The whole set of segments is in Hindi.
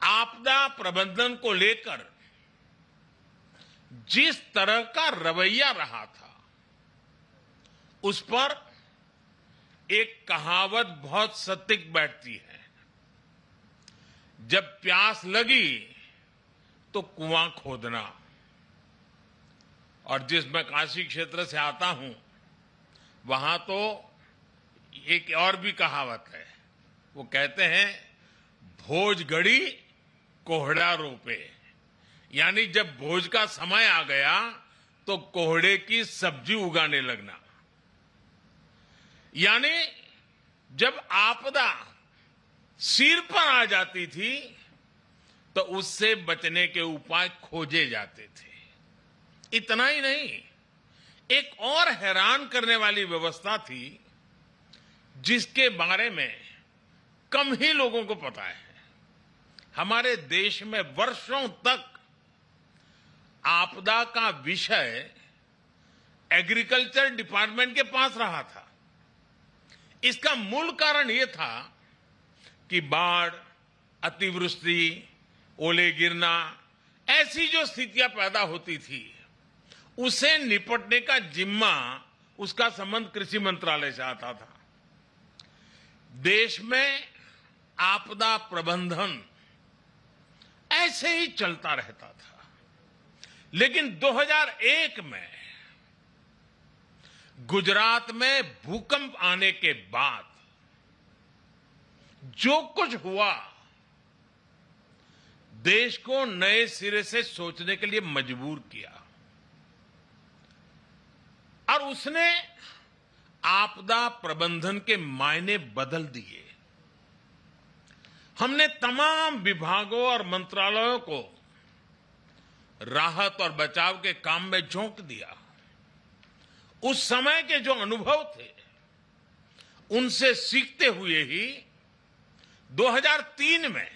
आपदा प्रबंधन को लेकर जिस तरह का रवैया रहा था, उस पर एक कहावत बहुत सटीक बैठती है। जब प्यास लगी तो कुआं खोदना। और जिस मैं काशी क्षेत्र से आता हूं, वहां तो एक और भी कहावत है। वो कहते हैं, भोज गड़ी कोहड़ा रोपे। यानी जब भोज का समय आ गया तो कोहड़े की सब्जी उगाने लगना। यानी जब आपदा सिर पर आ जाती थी तो उससे बचने के उपाय खोजे जाते थे। इतना ही नहीं, एक और हैरान करने वाली व्यवस्था थी जिसके बारे में कम ही लोगों को पता है। हमारे देश में वर्षों तक आपदा का विषय एग्रीकल्चर डिपार्टमेंट के पास रहा था। इसका मूल कारण यह था कि बाढ़, अतिवृष्टि, ओले गिरना, ऐसी जो स्थितियां पैदा होती थी, उसे निपटने का जिम्मा, उसका संबंध कृषि मंत्रालय से आता था। देश में आपदा प्रबंधन ऐसे ही चलता रहता था। लेकिन 2001 में गुजरात में भूकंप आने के बाद जो कुछ हुआ, देश को नए सिरे से सोचने के लिए मजबूर किया। और उसने आपदा प्रबंधन के मायने बदल दिए। हमने तमाम विभागों और मंत्रालयों को राहत और बचाव के काम में झोंक दिया। उस समय के जो अनुभव थे, उनसे सीखते हुए ही 2003 में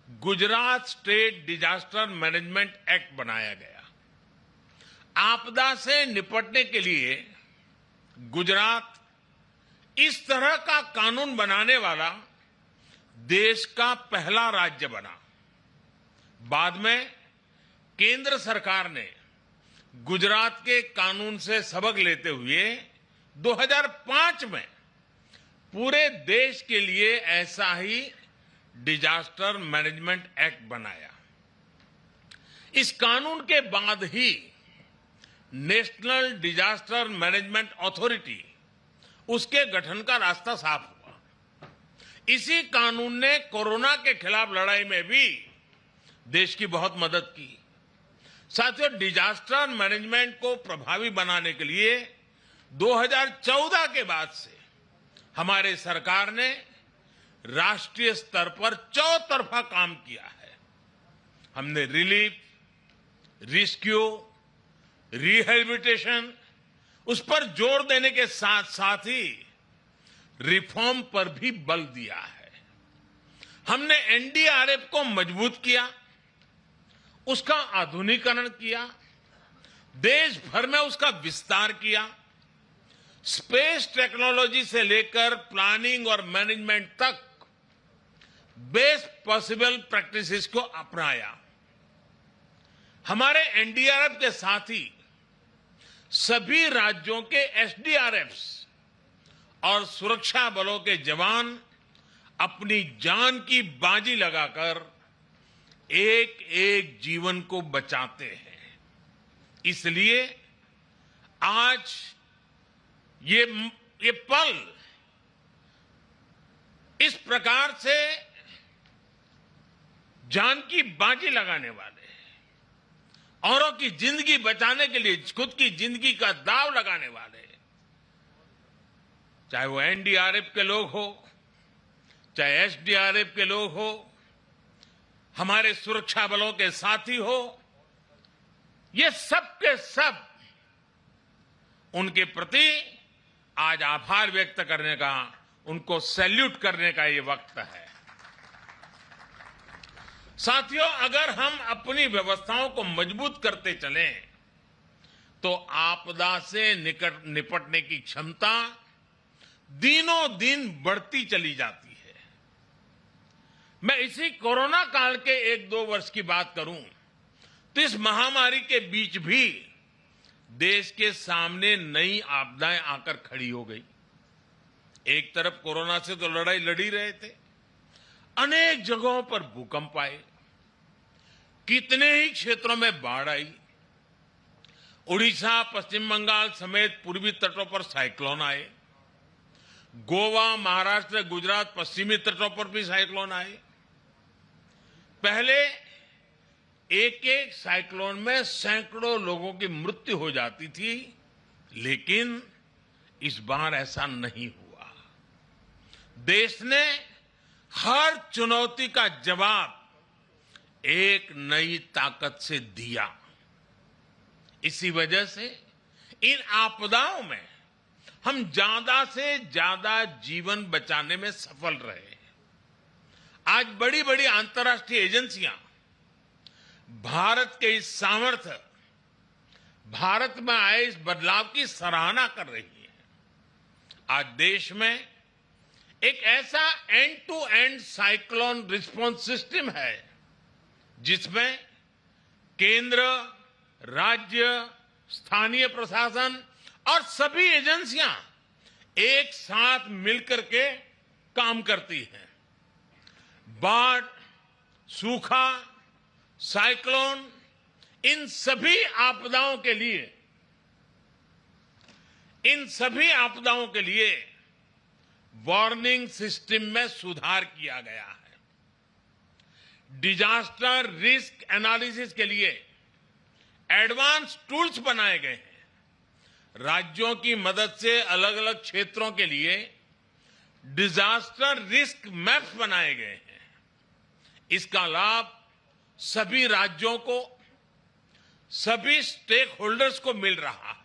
Gujarat state disaster management act बनाया गया। आपदा से निपटने के लिए गुजरात इस तरह का कानून बनाने वाला देश का पहला राज्य बना। बाद में केंद्र सरकार ने गुजरात के कानून से सबक लेते हुए 2005 में पूरे देश के लिए ऐसा ही डिजास्टर मैनेजमेंट एक्ट बनाया। इस कानून के बाद ही नेशनल डिजास्टर मैनेजमेंट अथॉरिटी, उसके गठन का रास्ता साफ हुआ। इसी कानून ने कोरोना के खिलाफ लड़ाई में भी देश की बहुत मदद की। साथियों, डिजास्टर मैनेजमेंट को प्रभावी बनाने के लिए 2014 के बाद से हमारे सरकार ने राष्ट्रीय स्तर पर चौतरफा काम किया है। हमने रिलीफ, रेस्क्यू, रिहेबिलिटेशन, उस पर जोर देने के साथ साथ ही रिफॉर्म पर भी बल दिया है। हमने एनडीआरएफ को मजबूत किया, उसका आधुनिकीकरण किया, देश भर में उसका विस्तार किया, स्पेस टेक्नोलॉजी से लेकर प्लानिंग और मैनेजमेंट तक बेस्ट पॉसिबल प्रैक्टिसेस को अपनाया। हमारे एनडीआरएफ के साथ ही सभी राज्यों के एसडीआरएफ्स और सुरक्षा बलों के जवान अपनी जान की बाजी लगाकर एक एक जीवन को बचाते हैं। इसलिए आज ये पल इस प्रकार से जान की बाजी लगाने वाले, औरों की जिंदगी बचाने के लिए खुद की जिंदगी का दांव लगाने वाले, चाहे वो एनडीआरएफ के लोग हो, चाहे एसडीआरएफ के लोग हो, हमारे सुरक्षा बलों के साथी हो, ये सब के सब उनके प्रति आज आभार व्यक्त करने का, उनको सैल्यूट करने का ये वक्त है। साथियों, अगर हम अपनी व्यवस्थाओं को मजबूत करते चलें तो आपदा से निपटने की क्षमता दिनों दिन बढ़ती चली जाती है। मैं इसी कोरोना काल के 1-2 वर्ष की बात करूं तो इस महामारी के बीच भी देश के सामने नई आपदाएं आकर खड़ी हो गई। एक तरफ कोरोना से तो लड़ाई लड़ी रहे थे, अनेक जगहों पर भूकंप आए, कितने ही क्षेत्रों में बाढ़ आई, उड़ीसा, पश्चिम बंगाल समेत पूर्वी तटों पर साइक्लोन आए, गोवा, महाराष्ट्र, गुजरात, पश्चिमी तटों पर भी साइक्लोन आए। पहले एक एक साइक्लोन में सैकड़ों लोगों की मृत्यु हो जाती थी, लेकिन इस बार ऐसा नहीं हुआ। देश ने हर चुनौती का जवाब एक नई ताकत से दिया। इसी वजह से इन आपदाओं में हम ज्यादा से ज्यादा जीवन बचाने में सफल रहे। आज बड़ी बड़ी अंतर्राष्ट्रीय एजेंसियां भारत के इस सामर्थ्य, भारत में आए इस बदलाव की सराहना कर रही है। आज देश में एक ऐसा end to end cyclone response system है जिसमें केंद्र, राज्य, स्थानीय प्रशासन और सभी एजेंसियां एक साथ मिलकर के काम करती हैं। बाढ़, सूखा, साइक्लोन, इन सभी आपदाओं के लिए वार्निंग सिस्टम में सुधार किया गया है। डिजास्टर रिस्क एनालिसिस के लिए एडवांस टूल्स बनाए गए हैं। राज्यों की मदद से अलग अलग क्षेत्रों के लिए डिजास्टर रिस्क मैप्स बनाए गए हैं। इसका लाभ सभी राज्यों को, सभी स्टेक होल्डर्स को मिल रहा है।